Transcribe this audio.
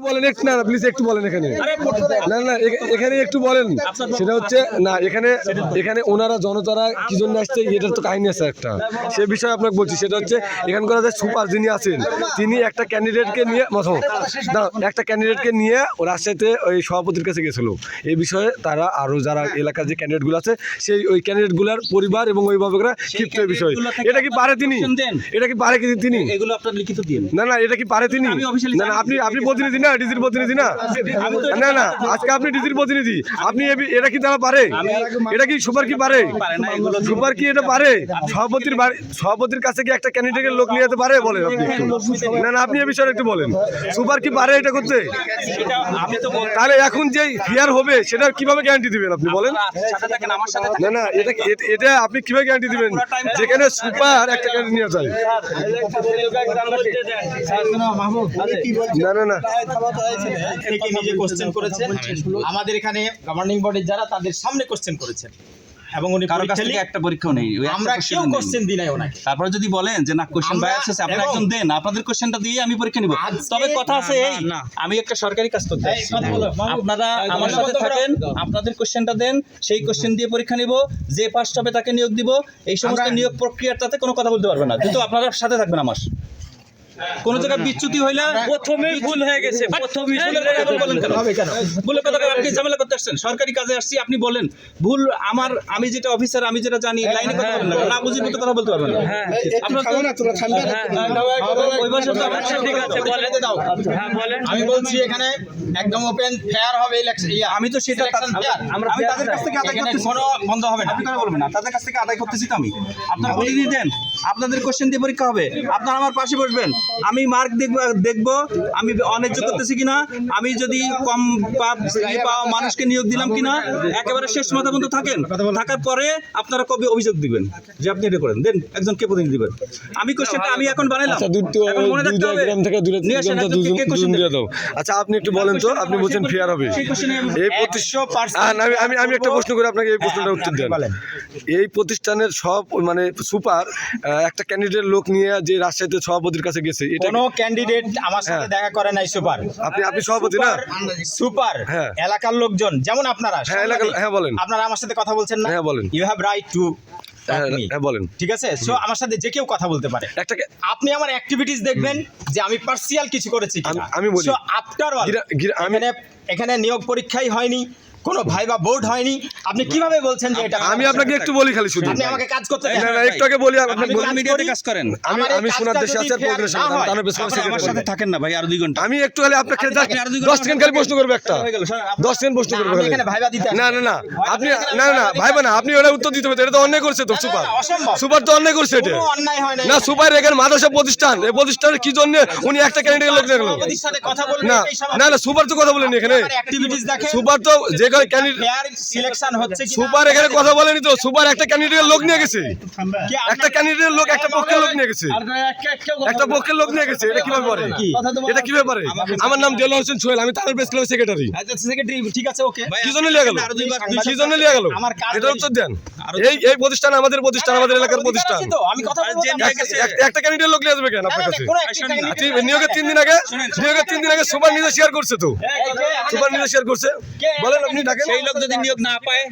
বলেন একটু, না প্লিজ একটু বলেন এখানে, না না এখানে একটু বলেন। সেটা হচ্ছে না, এখানে ওনারা জনতারা কি জন্য আসছে এটার তো কাহিনী আছে একটা, সে বিষয়ে আপনাকে বলছি। সেটা হচ্ছে এখানকার যে সুপার যিনি আছেন তিনি একটা ক্যান্ডিডেটকে নিয়ে রাজশাহীতে ওই সভাপতির কাছে গেছিল। এই বিষয়ে তারা আরো যারা এলাকার যে ক্যান্ডিডেটগুলো আছে সেই ওই ক্যান্ডিডেটগুলোর পরিবার এবং অভিভাবকরা ক্ষিপ্ত এই বিষয়ে। এটা কি পারে তিনি? এটা কি পারে তিনি? এগুলো আপনার লিখিত দিন। না না এটা কি পারে তিনি? না না আপনি প্রতিনিধি না, ডিজির প্রতিনিধি না। না না আজকে আপনি ডিজির প্রতিনিধি, আপনি এটা কি তারা পারে? এটা কি সুপার কি পারে? সুপার কি এটা পারে? সভাপতির কাছে কি একটা ক্যান্ডিডেটের লোক নিয়ে যেতে পারে? বলেন আপনি একটু। না না আপনি এই বিষয়ে একটু বলেন, সুপার কি পারে এটা করতে? তাহলে এখন যে ফেয়ার হবে সেটা কিভাবে গ্যারান্টি দিবেন আপনি বলেন? না না এটা আপনি কিভাবে গ্যারান্টি দিবেন যেখানে সুপার একটা ক্যান্ডিডেট নিয়ে যায়? না না না নিজে কোশ্চেন করেছেন, আমাদের এখানে গভর্নিং বডির যারা তাদের সামনে কোশ্চেন করেছেন এবং উনি কারো কাছ থেকে একটা পরীক্ষাও নেই, আমরা কেউ কোশ্চেন দিই নাই ওনাকে। তারপরে যদি বলেন যে না কোশ্চেন বায়াস আছে, আপনারা একজন দেন, আপনাদের কোশ্চেনটা দিয়ে আমি পরীক্ষা নিব। তবে কথা আছে এই, আমি একটা সরকারি কাজ করতে আসছি, আপনারা আমার সাথে থাকেন, আপনাদের কোশ্চেনটা দেন, সেই কোশ্চেন দিয়ে পরীক্ষা নিব, যে পাস হবে তাকে নিয়োগ দিব। এই সমস্ত নিয়োগ প্রক্রিয়াটাতে কোনো কথা বলতে পারবে না, কিন্তু আপনারা সাথে থাকবেন আমার। কোন জায়গায় বিচ্যুতি হইলে প্রথমেই ভুল হয়ে গেছে, প্রথমেই বলেন কেন ভুল কথা? আপনি ঝামেলা করতে আসছেন, সরকারি কাজে আসছি, আপনি বলেন ভুল আমার, আমি যেটা অফিসার আমি যেটা জানি লাইনে কথা বলবেন না, না বুঝির মতো কথা বলতে পারবেন না। আপনার ওই ভাষা তো আমার ঠিক আছে, বলেন। আমি বলছি এখানে একদম ওপেন ফেয়ার হবে ইলেকশন। আমি তো সেটা আমি তাদের কাছ থেকে আদায় করতেছি, কোনো বন্ধ হবে না। আপনি কথা বলবেন না, তাদের কাছ থেকে আদায় করতেছি তো আমি। আপনারা প্রতিনিধি দেন, আপনাদের কোশ্চেন দিয়ে পরীক্ষা হবে, আপনারা আমার পাশে বসবেন, আমি মার্ক দেখবো আমি অন্যায্য করতেছি কিনা, আমি যদি কম পাওয়া মানুষকে নিয়োগ দিলাম কিনা, একেবারে শেষ মাথা পর্যন্ত থাকার পরে আপনারা কবে অভিযোগ দিবেন যে আপনি এটা করেন, দেন একজনকে প্রতিনিধি দিবেন। আমি কোশ্চেনটা আমি এখন বানাইলাম, মনে রাখতে হবে। আচ্ছা আপনি একটু বলেন তো, আপনি বলছেন ফেয়ার হবে, এই আমি একটা প্রশ্ন করে আপনাকে এই প্রশ্নটা উত্তর দেন। এই প্রতিষ্ঠানের সব মানে সুপার একটা ক্যান্ডিডেট লোক নিয়ে যে রাজশাহীতে সভাপতির কাছে গেছে, কোনো ক্যান্ডিডেট আমার সাথে দেখা করে নাই। সুপার আপনি সভাপতি না? সুপার এলাকার লোকজন যেমন আপনারা, বলেন আপনারা আমার সাথে কথা বলছেন না? বলেন। ইউ হ্যাভ রাইট টু বলেন, ঠিক আছে। সো আমার সাথে যে কেউ কথা বলতে পারে। আপনি আমার অ্যাক্টিভিটিস দেখবেন যে আমি পার্সিয়াল কিছু করেছি কিনা। আমি বলি আফটার অল এখানে নিয়োগ পরীক্ষাই হয়নি, কোনো ভাইবা বোর্ড হয়নি, আপনি কিভাবে বলছেন যে এটা? আমি আপনাকে একটু বলি খালি, শুধু আপনি আমাকে কাজ করতে দেন না, একটু আগে বলি, আপনি মিডিয়াতে কাজ করেন, আমি শোনার দেশে আছি, আমার সাথে থাকেন না ভাই আর 2 ঘন্টা। আমি একটু হলে আপনাকে 10 সেকেন্ড খালি প্রশ্ন করব, একটা 10 সেকেন্ড প্রশ্ন করব খালি। এখানে ভাইবা দিতে না না না আপনি না না ভাইবা না, আপনি ওটা উত্তর দিতে হবে, এটা তো অন্যায় করছে তো সুপার তো অন্যায় করছে এটা। অন্যায় হয় না সুপার এখানে মাদ্রাসা প্রতিষ্ঠান, এই প্রতিষ্ঠানের কি জন্য উনি একটা ক্যান্ডিডেট লোক দেখলো না? না না সুপার তো কথা বলেনি এখানে, সুপার তো যে ক্যান্ডিডেট সিলেকশন হচ্ছে কি সুপার এখানে কথা বলেনি তো, সুপার একটা ক্যান্ডিডেটের লোক নিয়ে গেছে, একটা ক্যান্ডিডেটের লোক একটা পক্ষের লোক নিয়ে গেছে, একটা পক্ষের লোক নিয়ে গেছে। এটা কিভাবে পারে? এটা কিভাবে পারে? আমার নাম দেলোয়ার হোসেন সোহেল, আমি তার প্রেস ক্লাবের সেক্রেটারি। সেক্রেটারি, ঠিক আছে, ওকে। কি জন্য লিয়ে গেল? কি জন্য লিয়ে গেল? এটা উত্তর দেন। এই প্রতিষ্ঠান আমাদের প্রতিষ্ঠান, আমাদের এলাকার প্রতিষ্ঠান, আমি কথা বলবো। একটা ক্যান্ডিডেট লোক নিয়ে আসবে কেন আপনার কাছে? নিয়োগের 3 দিন আগে সুপার নিজে শেয়ার করছে তো, সুপার নিজে শেয়ার করছে। বলেন আপনি ডাকেন। সেই লোক যদি নিয়োগ না পায়